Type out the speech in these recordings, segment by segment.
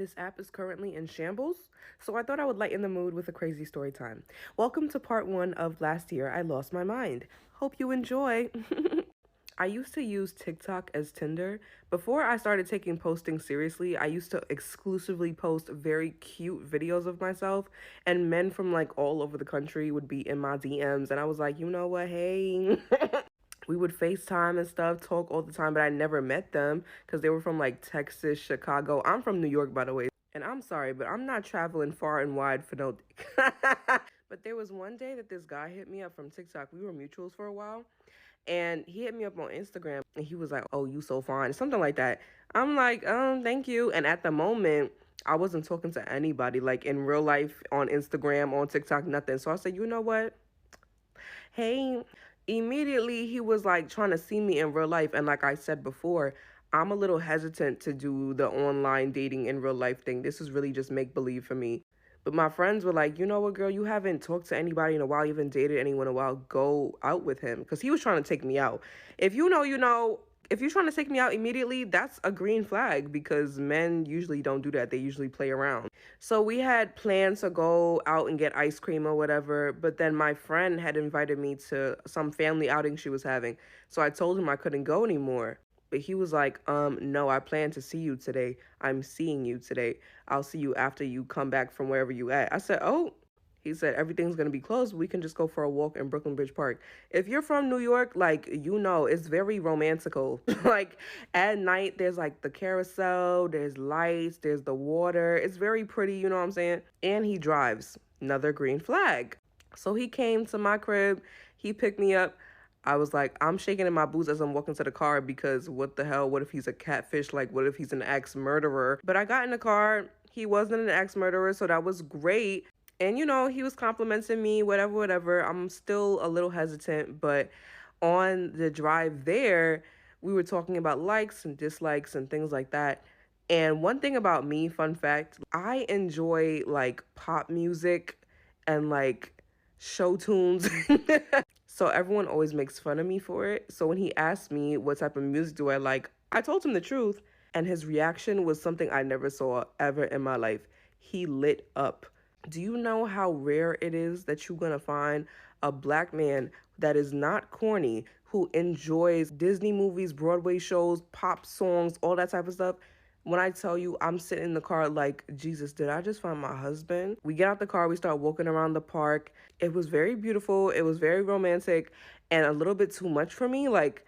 This app is currently in shambles, so I thought I would lighten the mood with a crazy story time. Welcome to part one of Last Year I Lost My Mind. Hope you enjoy. I used to use TikTok as Tinder. Before I started taking posting seriously, I used to exclusively post very cute videos of myself, and men from like all over the country would be in my DMs, and I was like, you know what, hey. We would FaceTime and stuff, talk all the time, but I never met them because they were from like Texas, Chicago. I'm from New York, by the way. And I'm sorry, but I'm not traveling far and wide for no dick. But there was one day that this guy hit me up from TikTok. We were mutuals for a while. And he hit me up on Instagram and he was like, oh, you so fine, something like that. I'm like, thank you. And at the moment, I wasn't talking to anybody, like in real life, on Instagram, on TikTok, nothing. So I said, you know what? Hey, immediately he was like trying to see me in real life. And like I said before, I'm a little hesitant to do the online dating in real life thing. This is really just make believe for me. But my friends were like, you know what, girl, you haven't talked to anybody in a while, you haven't dated anyone in a while, go out with him. Because he was trying to take me out. If you know, you know. If you're trying to take me out immediately, that's a green flag because men usually don't do that. They usually play around. So we had plans to go out and get ice cream or whatever, but then my friend had invited me to some family outing she was having. So I told him I couldn't go anymore. But he was like, no, I plan to see you today. I'm seeing you today. I'll see you after you come back from wherever you at. I said, oh. He said, everything's going to be closed. We can just go for a walk in Brooklyn Bridge Park. If you're from New York, like, you know, it's very romantical. Like, at night, there's, like, the carousel, there's lights, there's the water. It's very pretty, you know what I'm saying? And he drives. Another green flag. So he came to my crib. He picked me up. I was like, I'm shaking in my boots as I'm walking to the car because what the hell? What if he's a catfish? Like, what if he's an ex-murderer? But I got in the car. He wasn't an ex-murderer, so that was great. And, you know, he was complimenting me, whatever. I'm still a little hesitant, but on the drive there, we were talking about likes and dislikes and things like that. And one thing about me, fun fact, I enjoy like pop music and like show tunes. So everyone always makes fun of me for it. So when he asked me what type of music do I like, I told him the truth. And his reaction was something I never saw ever in my life. He lit up. Do you know how rare it is that you're going to find a black man that is not corny, who enjoys Disney movies, Broadway shows, pop songs, all that type of stuff? When I tell you, I'm sitting in the car like, Jesus, did I just find my husband? We get out the car, we start walking around the park. It was very beautiful. It was very romantic and a little bit too much for me. Like,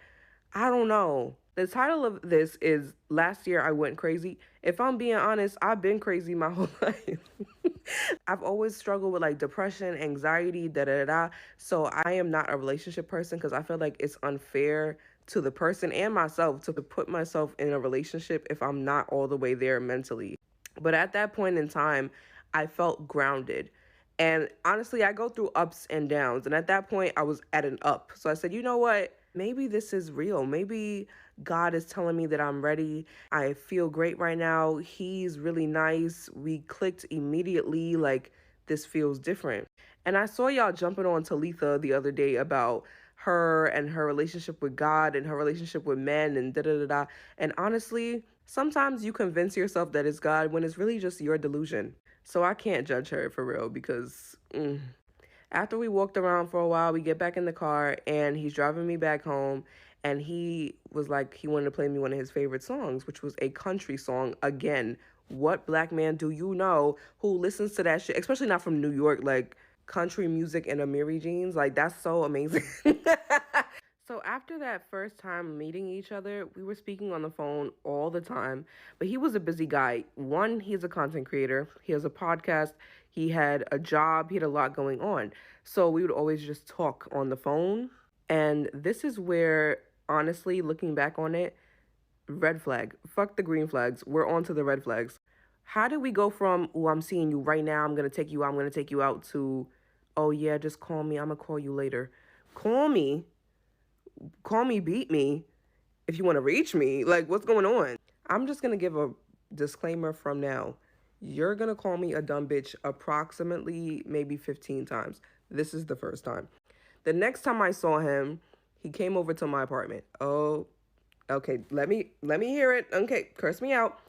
I don't know. The title of this is Last Year I Went Crazy. If I'm being honest, I've been crazy my whole life. I've always struggled with like depression, anxiety, da. So I am not a relationship person because I feel like it's unfair to the person and myself to put myself in a relationship if I'm not all the way there mentally. But at that point in time, I felt grounded. And honestly, I go through ups and downs. And at that point, I was at an up. So I said, you know what? Maybe this is real. Maybe God is telling me that I'm ready. I feel great right now. He's really nice. We clicked immediately. Like, this feels different. And I saw y'all jumping on Talitha the other day about her and her relationship with God and her relationship with men and da. And honestly, sometimes you convince yourself that it's God when it's really just your delusion. So I can't judge her for real because after we walked around for a while, we get back in the car and he's driving me back home. And he was like, he wanted to play me one of his favorite songs, which was a country song. Again, what black man do you know who listens to that shit? Especially not from New York, like country music and Amiri jeans. Like, that's so amazing. So after that first time meeting each other, we were speaking on the phone all the time. But he was a busy guy. One, he's a content creator. He has a podcast. He had a job. He had a lot going on. So we would always just talk on the phone. And this is where, honestly, looking back on it, red flag. Fuck the green flags. We're on to the red flags. How did we go from, oh, I'm seeing you right now, I'm going to take you out, I'm going to take you out, to, oh, yeah, just call me, I'm going to call you later. Call me, beat me if you want to reach me. Like, what's going on? I'm just going to give a disclaimer from now. You're going to call me a dumb bitch approximately maybe 15 times. This is the first time. The next time I saw him, he came over to my apartment. Oh, okay, let me hear it. Okay, curse me out.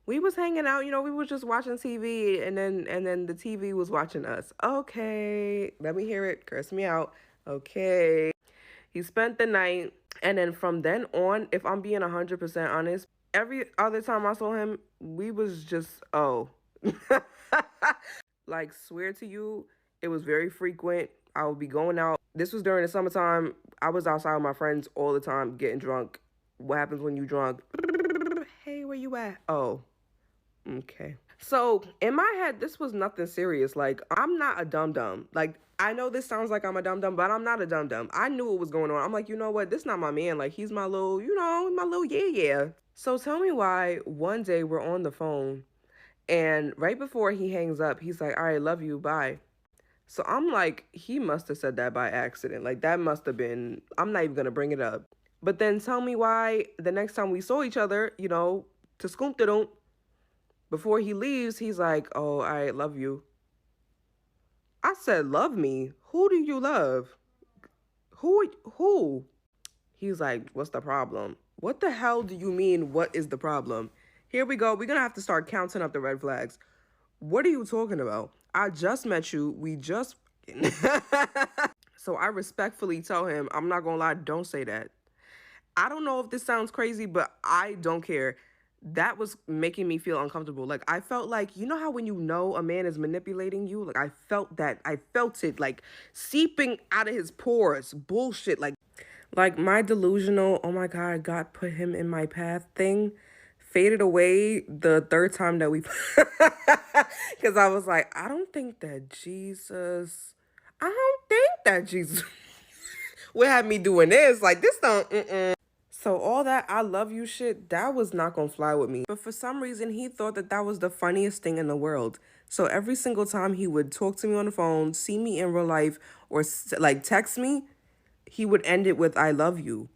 We was hanging out, we was just watching TV, and then the TV was watching us. Okay, let me hear it. Curse me out. Okay. He spent the night, and then from then on, if I'm being 100% honest, every other time I saw him, we was just, oh. Like, swear to you, it was very frequent. I would be going out. This was during the summertime. I was outside with my friends all the time getting drunk. What happens when you drunk? Hey, where you at? Oh, okay. So in my head, this was nothing serious. Like, I'm not a dum dum. Like, I know this sounds like I'm a dum dum, but I'm not a dum dum. I knew what was going on. I'm like, you know what? This not my man. Like, he's my little, my little yeah. So tell me why one day we're on the phone, and right before he hangs up, he's like, all right, love you, bye. So I'm like, he must have said that by accident. Like, that must have been, I'm not even gonna bring it up. But then tell me why the next time we saw each other, to scoop don't, before he leaves, he's like, oh, all right, love you. I said, love me? Who do you love? Who? He's like, what's the problem? What the hell do you mean, what is the problem? Here we go. We're gonna have to start counting up the red flags. What are you talking about? I just met you. We just. So I respectfully tell him, I'm not gonna lie, don't say that. I don't know if this sounds crazy, but I don't care. That was making me feel uncomfortable. Like, I felt like, you know how when you know a man is manipulating you? Like, I felt that. I felt it, like, seeping out of his pores. Bullshit. Like my delusional, oh my God, God put him in my path thing faded away the third time that we, because I was like, I don't think that Jesus would have me doing this. Like, this don't, So all that I love you shit, that was not gonna fly with me. But for some reason, he thought that that was the funniest thing in the world. So every single time he would talk to me on the phone, see me in real life, or like text me, he would end it with, I love you.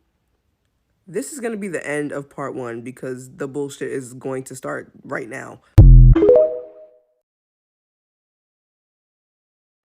This is going to be the end of part one because the bullshit is going to start right now.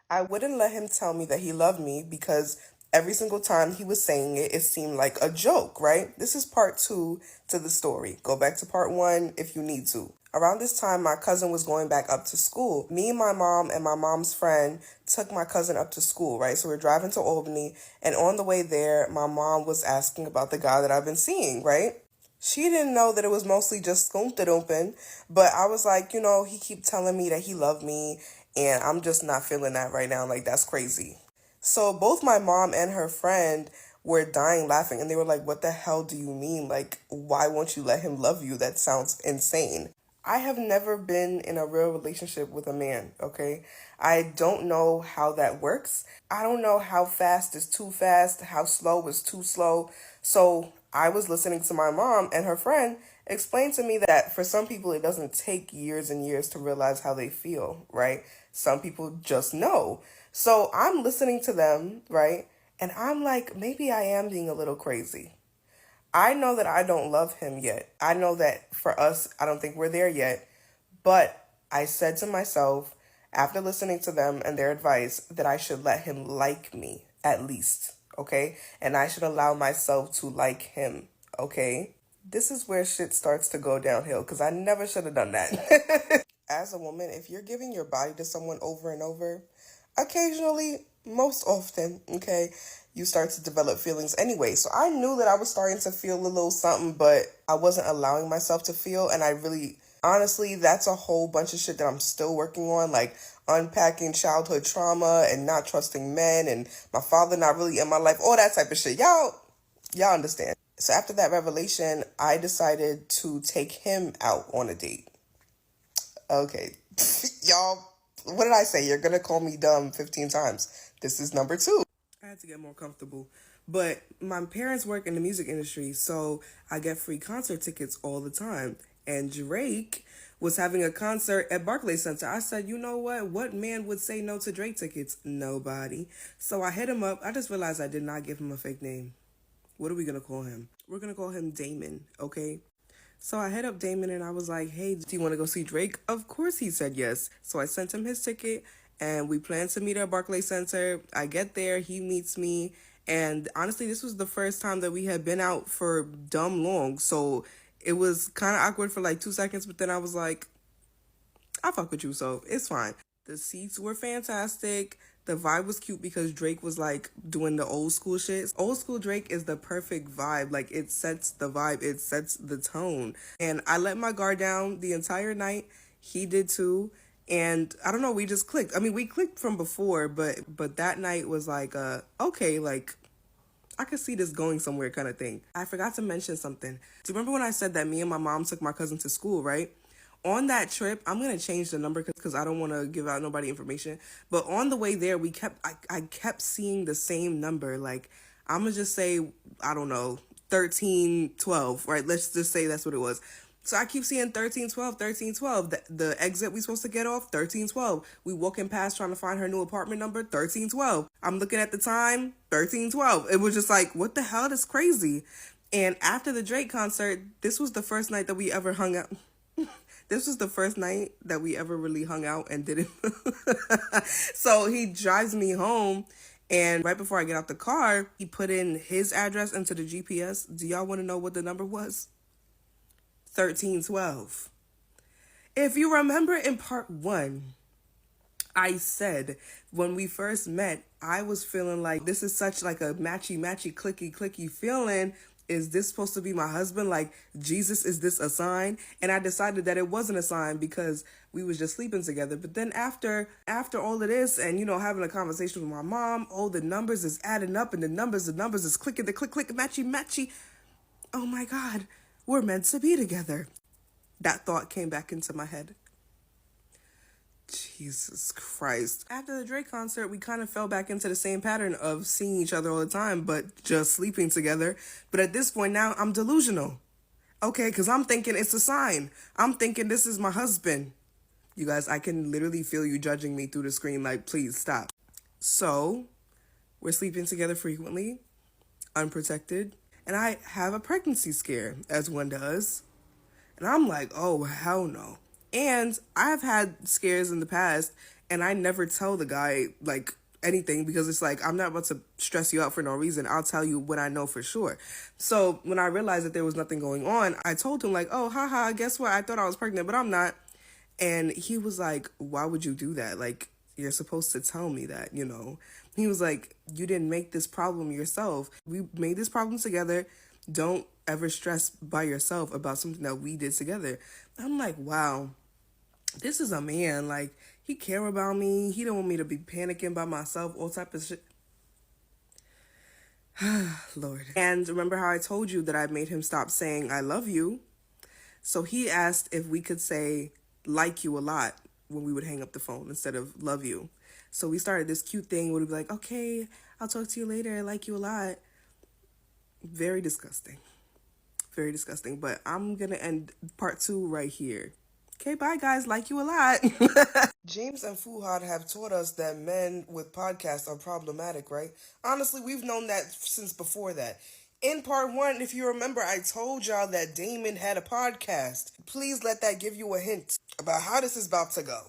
I wouldn't let him tell me that he loved me because every single time he was saying it, it seemed like a joke, right? This is part two to the story. Go back to part one if you need to. Around this time, my cousin was going back up to school. Me, my mom, and my mom's friend took my cousin up to school, right? So we're driving to Albany, and on the way there, my mom was asking about the guy that I've been seeing, right? She didn't know that it was mostly just skoompa-doompa, but I was like, he keep telling me that he loved me, and I'm just not feeling that right now. Like, that's crazy. So both my mom and her friend were dying laughing, and they were like, what the hell do you mean? Like, why won't you let him love you? That sounds insane. I have never been in a real relationship with a man, okay? I don't know how that works. I don't know how fast is too fast, how slow is too slow. So I was listening to my mom and her friend explain to me that for some people, it doesn't take years and years to realize how they feel, right? Some people just know. So I'm listening to them, right? And I'm like, maybe I am being a little crazy. I know that I don't love him yet. I know that for us, I don't think we're there yet. But I said to myself, after listening to them and their advice, that I should let him like me, at least, okay? And I should allow myself to like him, okay? This is where shit starts to go downhill, because I never should have done that. As a woman, if you're giving your body to someone over and over, occasionally, most often, okay, you start to develop feelings anyway. So I knew that I was starting to feel a little something, but I wasn't allowing myself to feel. And I really, honestly, that's a whole bunch of shit that I'm still working on, like unpacking childhood trauma and not trusting men and my father not really in my life, all that type of shit. Y'all understand. So after that revelation, I decided to take him out on a date. Okay, y'all, what did I say? You're going to call me dumb 15 times. This is number two. I had to get more comfortable. But my parents work in the music industry, so I get free concert tickets all the time. And Drake was having a concert at Barclays Center. I said, you know what? What man would say no to Drake tickets? Nobody. So I hit him up. I just realized I did not give him a fake name. What are we going to call him? We're going to call him Damon, okay? So I hit up Damon and I was like, hey, do you want to go see Drake? Of course he said yes. So I sent him his ticket and we planned to meet at Barclays Center. I get there, he meets me. And honestly, this was the first time that we had been out for dumb long. So It was kind of awkward for like 2 seconds, but then I was like, I fuck with you, so it's fine. The seats were fantastic. The vibe was cute because Drake was like doing the old school shit. Old school Drake is the perfect vibe. Like it sets the vibe, it sets the tone. And I let my guard down the entire night. He did too. And I don't know, we just clicked. I mean, we clicked from before, but that night was like okay, like I could see this going somewhere kind of thing. I forgot to mention something. Do you remember when I said that me and my mom took my cousin to school, right? On that trip, I'm going to change the number because I don't want to give out nobody information. But on the way there, I kept seeing the same number. Like, I'm going to just say, I don't know, 1312, right? Let's just say that's what it was. So I keep seeing 1312, 1312. The exit we supposed to get off, 1312. We walking past trying to find her new apartment number, 1312. I'm looking at the time, 1312. It was just like, what the hell? That's crazy. And after the Drake concert, this was the first night that we ever hung out. This was the first night that we ever really hung out and didn't. So he drives me home, and right before I get out the car, he put in his address into the GPS. Do y'all want to know what the number was? 1312. If you remember in part 1, I said when we first met, I was feeling like this is such like a matchy, clicky feeling. Is this supposed to be my husband? Like, Jesus, is this a sign? And I decided that it wasn't a sign because we was just sleeping together. But then after all of this and, having a conversation with my mom, the numbers is adding up and the numbers is clicking, the click, matchy. Oh my God, we're meant to be together. That thought came back into my head. Jesus Christ. After the Drake concert, we kind of fell back into the same pattern of seeing each other all the time, but just sleeping together. But at this point now, I'm delusional. Okay, because I'm thinking it's a sign. I'm thinking this is my husband. You guys, I can literally feel you judging me through the screen, like, please stop. So, we're sleeping together frequently, unprotected, and I have a pregnancy scare, as one does. And I'm like, oh, hell no. And I've had scares in the past, and I never tell the guy, like, anything because it's like, I'm not about to stress you out for no reason. I'll tell you when I know for sure. So when I realized that there was nothing going on, I told him, like, oh, haha, guess what? I thought I was pregnant, but I'm not. And he was like, why would you do that? Like, you're supposed to tell me that, He was like, you didn't make this problem yourself. We made this problem together. Don't ever stress by yourself about something that we did together. I'm like, wow, this is a man. Like, he care about me. He don't want me to be panicking by myself, all type of shit. Lord. And remember how I told you that I made him stop saying I love you? So he asked if we could say like you a lot when we would hang up the phone instead of love you. So we started this cute thing where we'd be like, okay, I'll talk to you later. I like you a lot. Very disgusting. Very disgusting. But I'm going to end part 2 right here. Okay, bye guys. Like you a lot. James and Fuhad have taught us that men with podcasts are problematic, right? Honestly, we've known that since before that. In part 1, if you remember, I told y'all that Damon had a podcast. Please let that give you a hint about how this is about to go.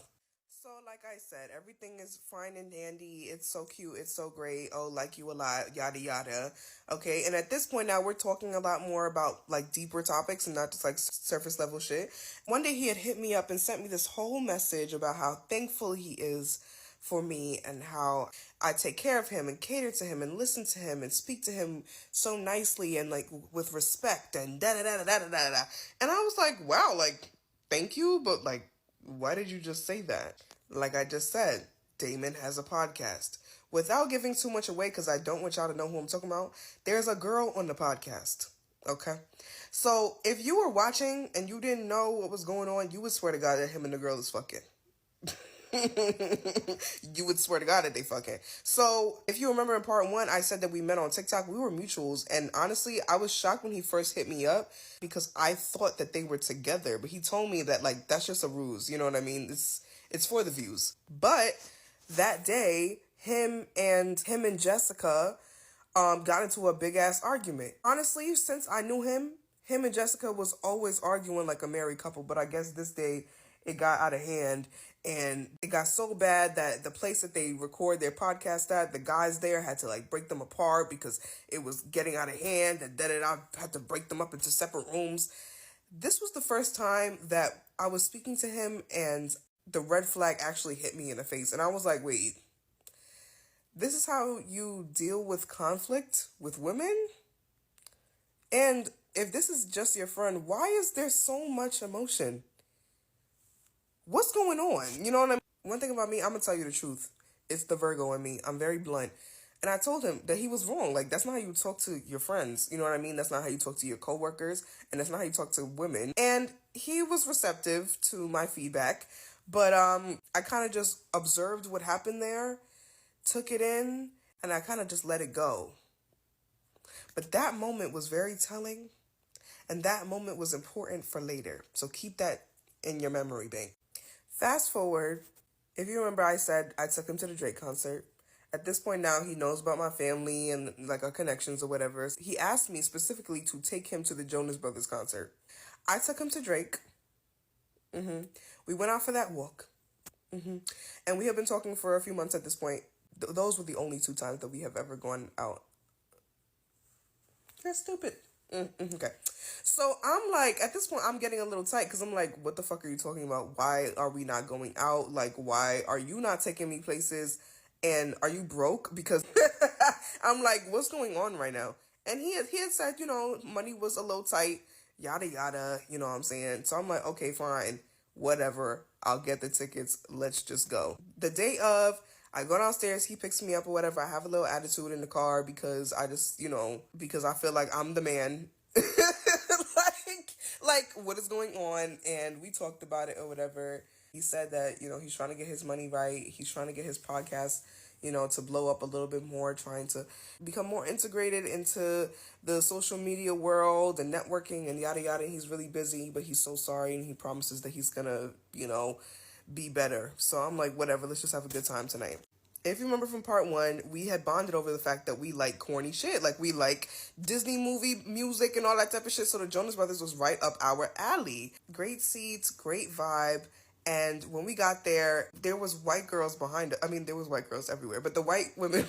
So, like I said, everything is fine and dandy. It's so cute. It's so great. Oh, like you a lot. Yada, yada. Okay, and at this point now, we're talking a lot more about, like, deeper topics and not just, like, surface level shit. One day he had hit me up and sent me this whole message about how thankful he is for me and how I take care of him and cater to him and listen to him and speak to him so nicely and, like, with respect and da-da-da-da-da-da-da. And I was like, wow, like, thank you, but, like, why did you just say that? Like I just said, Damon has a podcast. Without giving too much away, because I don't want y'all to know who I'm talking about, there's a girl on the podcast, okay? So if you were watching and you didn't know what was going on, you would swear to God that him and the girl is fucking. You would swear to God that they fucking. So if you remember in part 1, I said that we met on TikTok. We were mutuals, and honestly, I was shocked when he first hit me up because I thought that they were together, but he told me that, like, that's just a ruse, you know what I mean? It's for the views. But that day, him and Jessica got into a big ass argument. Honestly, since I knew him and Jessica was always arguing like a married couple, but I guess this day it got out of hand. And it got so bad that the place that they record their podcast at, the guys there had to, like, break them apart because it was getting out of hand, and then I had to break them up into separate rooms. This was the first time that I was speaking to him and the red flag actually hit me in the face. And I was like, wait, this is how you deal with conflict with women? And if this is just your friend, why is there so much emotion? What's going on? You know what I mean? One thing about me, I'm going to tell you the truth. It's the Virgo in me. I'm very blunt. And I told him that he was wrong. Like, that's not how you talk to your friends. You know what I mean? That's not how you talk to your coworkers. And that's not how you talk to women. And he was receptive to my feedback. But I kind of just observed what happened there, took it in, and I kind of just let it go. But that moment was very telling. And that moment was important for later. So keep that in your memory bank. Fast forward, if you remember, I said I took him to the Drake concert. At this point now, he knows about my family and like our connections or whatever. He asked me specifically to take him to the Jonas Brothers concert. I took him to Drake. We went out for that walk. And we have been talking for a few months at this point. Those were the only 2 times that we have ever gone out. That's stupid. Okay. So I'm like, at this point, I'm getting a little tight because I'm like, what the fuck are you talking about? Why are we not going out? Like, why are you not taking me places? And are you broke? Because I'm like, what's going on right now? And he had said, money was a little tight, yada, yada, you know what I'm saying? So I'm like, okay, fine, whatever. I'll get the tickets. Let's just go. The day of, I go downstairs, he picks me up or whatever. I have a little attitude in the car because I just, because I feel like I'm the man. like what is going on? And we talked about it or whatever. He said that, he's trying to get his money right. He's trying to get his podcast, to blow up a little bit more, trying to become more integrated into the social media world and networking and yada, yada. He's really busy, but he's so sorry. And he promises that he's gonna, be better. So I'm like, whatever, let's just have a good time tonight. If you remember from part 1, we had bonded over the fact that we like corny shit. Like, we like Disney movie music and all that type of shit. So the Jonas Brothers was right up our alley. Great seats, great vibe. And when we got there was white girls behind us. I mean, there was white girls everywhere. But the white women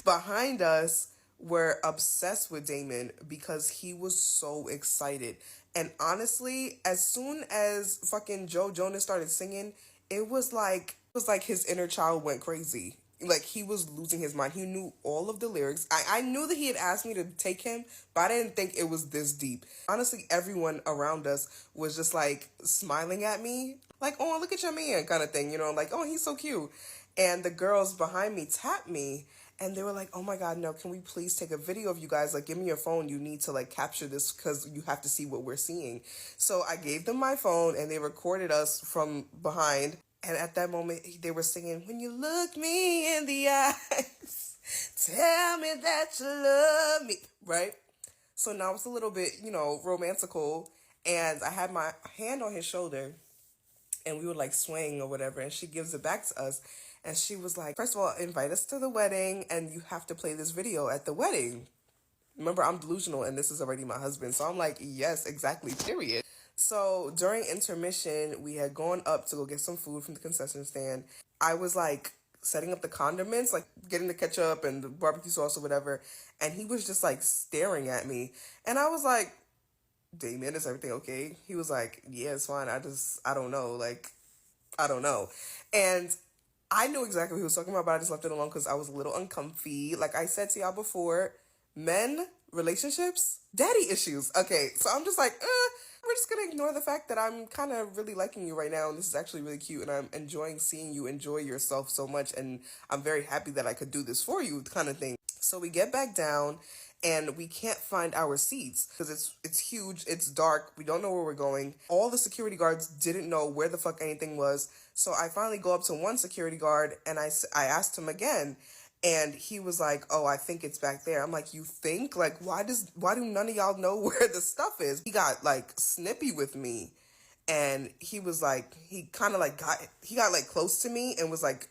behind us were obsessed with Damon because he was so excited. And honestly, as soon as fucking Joe Jonas started singing, it was like his inner child went crazy. Like, he was losing his mind. He knew all of the lyrics. I knew that he had asked me to take him, but I didn't think it was this deep. Honestly, everyone around us was just like smiling at me. Like, oh, look at your man kind of thing, like, oh, he's so cute. And the girls behind me tapped me and they were like, oh my God, no, can we please take a video of you guys? Like, give me your phone. You need to like capture this because you have to see what we're seeing. So I gave them my phone and they recorded us from behind. And at that moment, they were singing, when you look me in the eyes, tell me that you love me, right? So now it's a little bit, romantical. And I had my hand on his shoulder and we were like swaying or whatever. And she gives it back to us. And she was like, first of all, invite us to the wedding and you have to play this video at the wedding. Remember, I'm delusional and this is already my husband. So I'm like, yes, exactly, period. So during intermission, we had gone up to go get some food from the concession stand. I was like setting up the condiments, like getting the ketchup and the barbecue sauce or whatever. And he was just like staring at me. And I was like, Damon, is everything okay? He was like, yeah, it's fine. I don't know. Like, I don't know. And I knew exactly what he was talking about, but I just left it alone because I was a little uncomfy. Like I said to y'all before, men, relationships, daddy issues. Okay, so I'm just like, we're just gonna ignore the fact that I'm kind of really liking you right now, and this is actually really cute, and I'm enjoying seeing you enjoy yourself so much, and I'm very happy that I could do this for you, kind of thing. So we get back down, and we can't find our seats because it's huge, it's dark, we don't know where we're going. All the security guards didn't know where the fuck anything was. So I finally go up to one security guard, and I asked him again. And he was like, oh, I think it's back there. I'm like, you think? Like, why do none of y'all know where the stuff is? He got like snippy with me. And he was like, he kind of like got like close to me and was like,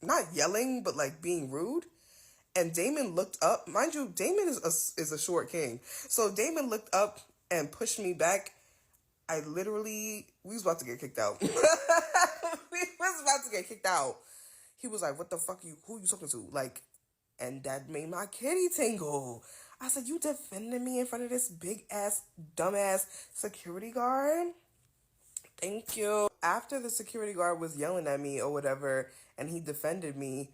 not yelling, but like being rude. And Damon looked up. Mind you, Damon is a short king. So Damon looked up and pushed me back. We was about to get kicked out. We was about to get kicked out. He was like, what the fuck who you talking to? Like, and that made my kitty tingle. I said, you defended me in front of this big ass, dumbass security guard? Thank you. After the security guard was yelling at me or whatever, and he defended me,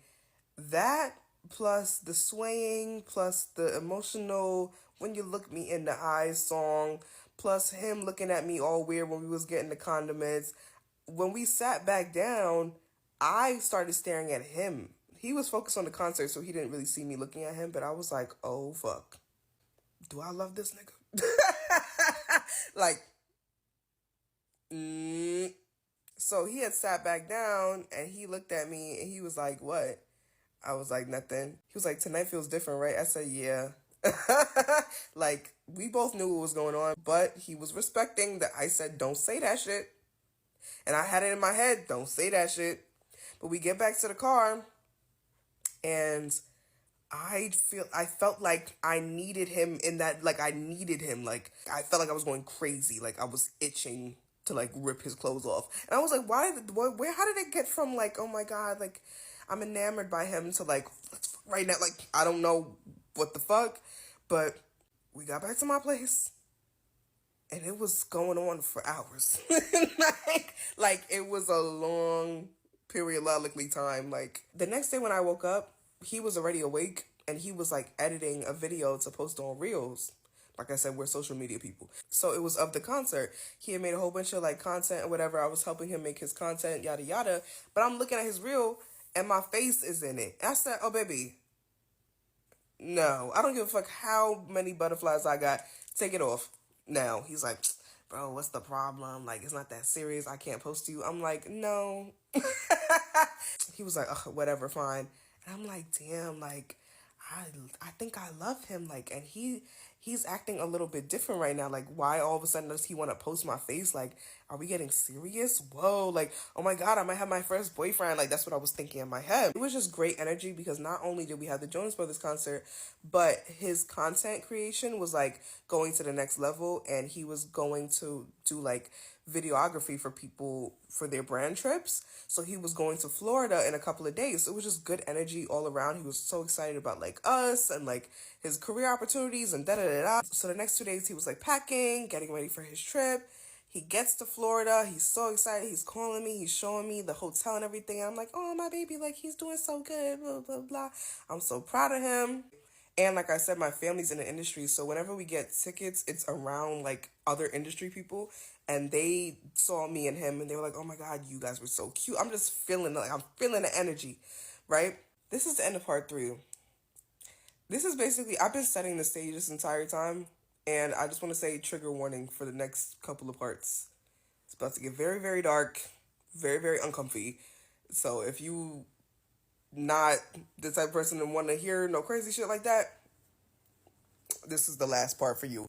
that plus the swaying, plus the emotional when you look me in the eyes song, plus him looking at me all weird when we was getting the condiments. When we sat back down, I started staring at him. He was focused on the concert, so he didn't really see me looking at him, but I was like, oh fuck. Do I love this nigga? Like, so he had sat back down and he looked at me and he was like, what? I was like, nothing. He was like, tonight feels different, right? I said, yeah. Like, we both knew what was going on, but he was respecting that I said, don't say that shit. And I had it in my head, don't say that shit. But we get back to the car and I felt like I needed him in that, like I needed him. Like I felt like I was going crazy. Like I was itching to like rip his clothes off. And I was like, how did it get from like, oh my God, like I'm enamored by him to like, right now, like I don't know what the fuck. But we got back to my place and it was going on for hours. like it was a long periodically time. Like the next day when I woke up, he was already awake and he was like editing a video to post on Reels. Like I said, we're social media people. So it was of the concert. He had made a whole bunch of like content or whatever. I was helping him make his content, yada yada. But I'm looking at his reel and my face is in it. I said, oh baby, no, I don't give a fuck how many butterflies I got. Take it off now. He's like, bro, what's the problem? Like, it's not that serious. I can't post you. I'm like, no. He was like, ugh, whatever, fine. And I'm like, damn, like, I think I love him. Like, and he's acting a little bit different right now. Like, why all of a sudden does he want to post my face? Like, are we getting serious? Whoa, like, oh my God, I might have my first boyfriend. Like, that's what I was thinking in my head. It was just great energy because not only did we have the Jonas Brothers concert, but his content creation was like going to the next level, and he was going to do like videography for people for their brand trips. So he was going to Florida in a couple of days. So it was just good energy all around. He was so excited about like us and like his career opportunities and da da da da. So the next 2 days he was like packing, getting ready for his trip. He gets to Florida. He's so excited. He's calling me. He's showing me the hotel and everything. And I'm like, oh, my baby, like he's doing so good, blah, blah, blah. I'm so proud of him. And like I said, my family's in the industry. So whenever we get tickets, it's around like other industry people. And they saw me and him and they were like, oh my God, you guys were so cute. I'm just feeling like I'm feeling the energy, right? This is the end of part 3. This is basically, I've been setting the stage this entire time. And I just want to say trigger warning for the next couple of parts. It's about to get very, very dark, very, very uncomfy. So if you not the type of person that want to hear no crazy shit like that, this is the last part for you.